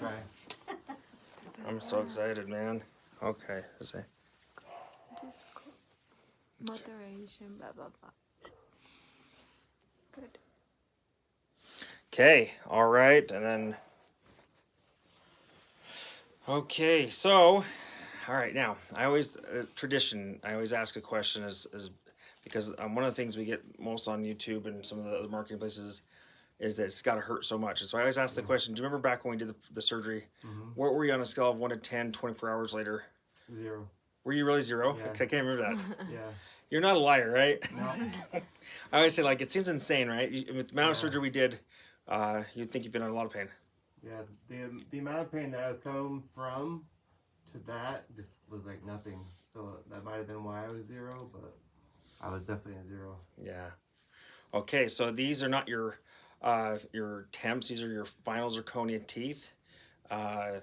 try. I'm so excited, man. Okay, let's see. Just moderation, blah blah blah. Good. Okay, all right, and then. Okay, so, all right, now I always tradition. I always ask a question is because one of the things we get most on YouTube and some of the other marketing places is that it's got to hurt so much. And so I always ask the question, do you remember back when we did the surgery, what were you on a scale of 1 to 10, 24 hours later? 0. Were you really 0? Yeah. I can't remember that. Yeah. You're not a liar, right? No. I always say, like, it seems insane, right? With the amount of surgery we did, you'd think you've been in a lot of pain. Yeah. The amount of pain that I was coming from to that just was like nothing. So that might have been why I was 0, but I was definitely a 0. Yeah. Okay, so these are not your temps. These are your final zirconia teeth. Are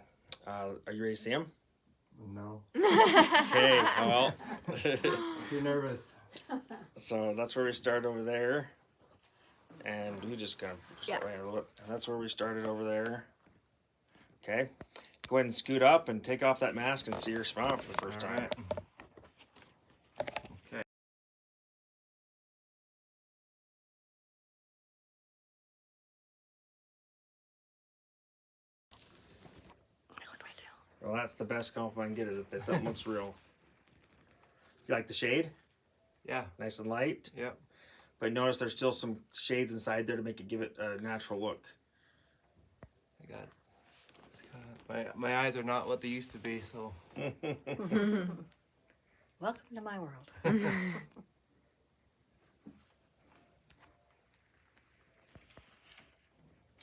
you ready to see them? No. Okay, well. I'm too nervous. So that's where we start over there. And we just kind of start right here a little bit. And that's where we started over there. Okay. Go ahead and scoot up and take off that mask and see your smile for the first time. Okay. Well, that's the best compliment I can get is if something looks real. You like the shade? Yeah. Nice and light. Yep. But notice there's still some shades inside there to give it a natural look. I got my eyes are not what they used to be, so. Welcome to my world. Go ahead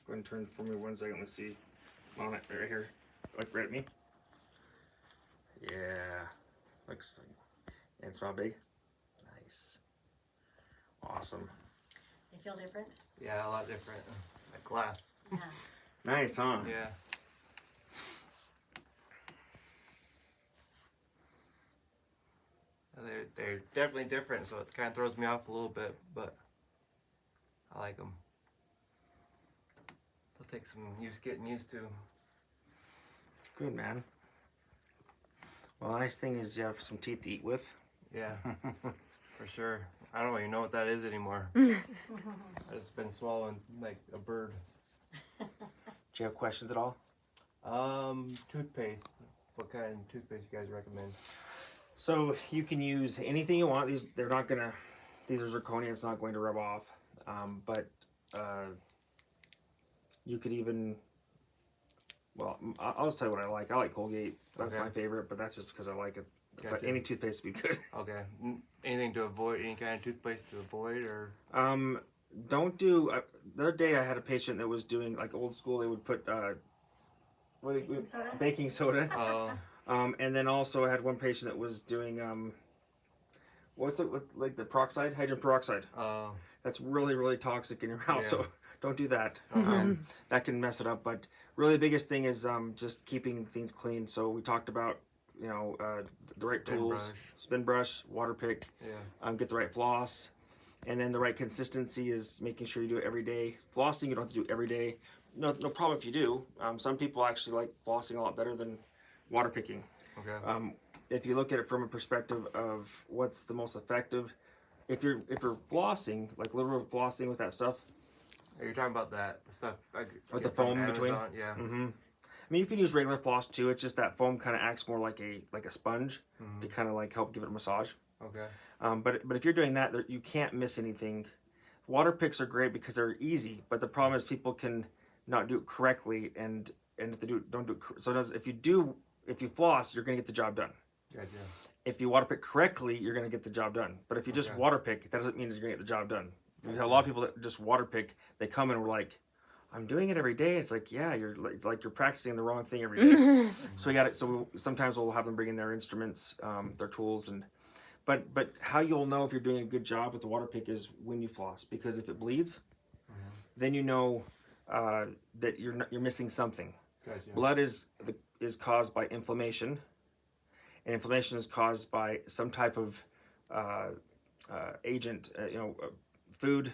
and turn for me 1 second. Let's see. On it right here. Look right at me. Yeah. Looks like. And smile big. Nice. Awesome. They feel different? Yeah, a lot different. Like glass. Yeah. Nice, huh? Yeah. They're definitely different, so it kind of throws me off a little bit, but I like them. They'll take some getting used to. Good, man. Well, the nice thing is you have some teeth to eat with. Yeah, for sure. I don't even know what that is anymore. I've just been swallowing like a bird. Do you have questions at all? Toothpaste. What kind of toothpaste you guys recommend? So you can use anything you want. These are zirconia. It's not going to rub off. But you could even. Well, I'll just tell you what I like. I like Colgate. That's my favorite, but that's just because I like it. Gotcha. But any toothpaste would be good. Okay. Anything to avoid? Any kind of toothpaste to avoid, or? Don't do. The other day I had a patient that was doing like old school. They would put baking soda. Oh. And then also I had one patient that was doing what's it like the peroxide, hydrogen peroxide. Oh. That's really, really toxic in your mouth. Yeah. So don't do that. Okay. That can mess it up. But really, the biggest thing is just keeping things clean. So we talked about the right tools, spin brush, water pick. Yeah. Get the right floss, and then the right consistency is making sure you do it every day. Flossing you don't have to do every day. No problem if you do. Some people actually like flossing a lot better than water picking. Okay. If you look at it from a perspective of what's the most effective, if you're flossing, like literal flossing with that stuff. Are you talking about that stuff with the foam in between? Yeah. Mm-hmm. I mean, you can use regular floss too. It's just that foam kind of acts more like a sponge to kind of like help give it a massage. Okay. But if you're doing that, you can't miss anything. Water picks are great because they're easy, but the problem is people can not do it correctly, and if they don't do it. So if you floss, you're gonna get the job done. Gotcha. If you water pick correctly, you're gonna get the job done. But if you just water pick, that doesn't mean that you're gonna get the job done. We have a lot of people that just water pick. They come in and we're like, I'm doing it every day. It's like, yeah, you're like you're practicing the wrong thing every day. So we got it. So sometimes we'll have them bring in their instruments, their tools, but how you'll know if you're doing a good job with the water pick is when you floss, because if it bleeds, then you know that you're missing something. Gotcha. Blood is caused by inflammation, and inflammation is caused by some type of agent, food,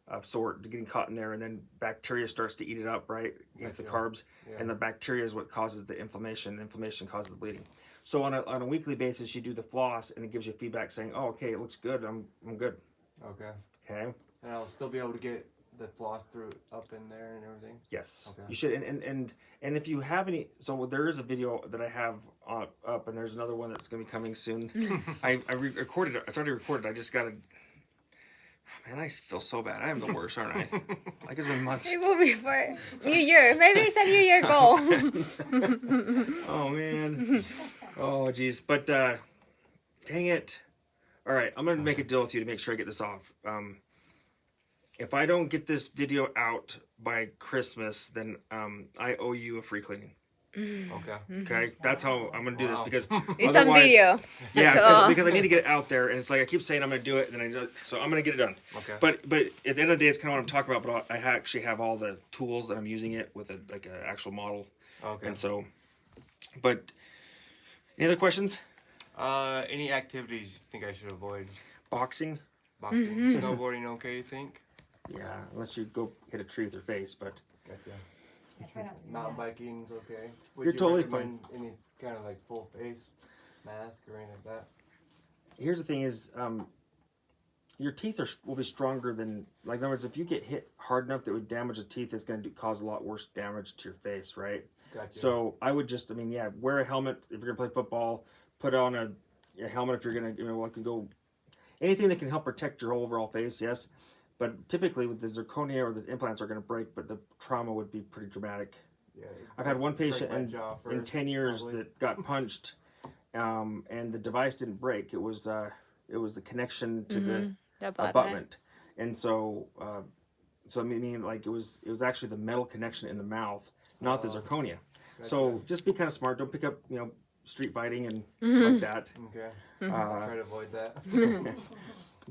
of sort getting caught in there, and then bacteria starts to eat it up, right? Eats the Gotcha. carbs, Yeah. and the bacteria is what causes the inflammation. Inflammation causes the bleeding. So on a weekly basis, you do the floss, and it gives you feedback saying, "Oh, okay, it looks good. I'm good." Okay. Okay. And I'll still be able to get the floss through up in there and everything. Yes, Okay. you should. And if you have any, so there is a video that I have up, and there's another one that's going to be coming soon. I recorded it. It's already recorded. I just got to. Man, I feel so bad. I am the worst, aren't I? Like it's been months. It will be for New Year. Maybe it's a New Year goal. Oh man. Oh geez. But dang it. All right, I'm gonna make a deal with you to make sure I get this off. If I don't get this video out by Christmas, then I owe you a free cleaning. Okay. Okay, that's how I'm gonna do this Wow. because It's on otherwise, video. yeah, So- because I need to get it out there, and it's like I keep saying I'm gonna do it, and then so I'm gonna get it done. Okay. But at the end of the day, it's kind of what I'm talking about. But I actually have all the tools that I'm using it with an actual model, Okay. and so. But any other questions? Any activities you think I should avoid? Boxing? Boxing, snowboarding, okay? You think? Yeah, unless you go hit a tree with your face, but Gotcha. I try not to do Mountain that. biking's okay. Would You're you totally recommend any kind of like full face mask or anything like that? here's the thing: is your teeth will be stronger than, like, in other words, if you get hit hard enough that would damage the teeth, it's going to cause a lot worse damage to your face, right? Gotcha. So I would just, wear a helmet if you're gonna play football. Put on a helmet if you're gonna, like, go anything that can help protect your overall face. Yes, but typically with the zirconia or the implants are gonna break, but the trauma would be pretty dramatic. yeah, I've had one break patient my in jaw 10 years probably. that got punched, and the device didn't break. It was the connection to the The abutment, and so like it was actually the metal connection in the mouth, not the Oh. zirconia. Gotcha. So just be kind of smart. Don't pick up street fighting and like that. Okay. I'll try to avoid that.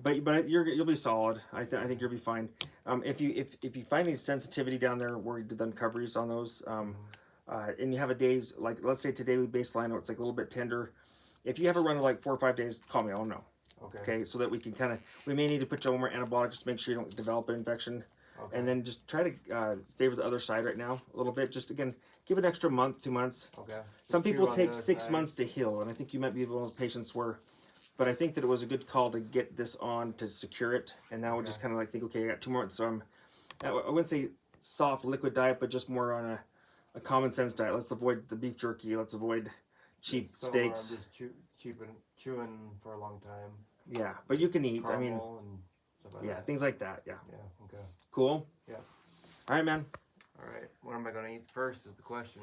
But you'll be solid. I think you'll be fine. If you find any sensitivity down there where you did the uncoveries on those, and you have a days, like let's say today we baseline or it's like a little bit tender. If you have a run of like 4 or 5 days, call me. I'll know. Okay. Okay, so that we may need to put you on more antibiotics to make sure you don't develop an infection. Okay. And then just try to favor the other side right now a little bit. Just again, give it an extra month, 2 months. Okay. Some Just chew people on the take other 6 side. months to heal, and I think you might be one of those patients where. But I think that it was a good call to get this on to secure it, and now we just kind of like think, okay, I got 2 months, so I wouldn't say soft liquid diet, but just more on a common sense diet. Let's avoid the beef jerky. Let's avoid cheap Some where steaks. I'm just chewing for a long time. Yeah, but you can eat. Caramel and stuff like Yeah, that. things like that. Yeah, Yeah. Okay. cool. Yeah. All right, man. All right. What am I gonna eat first is the question.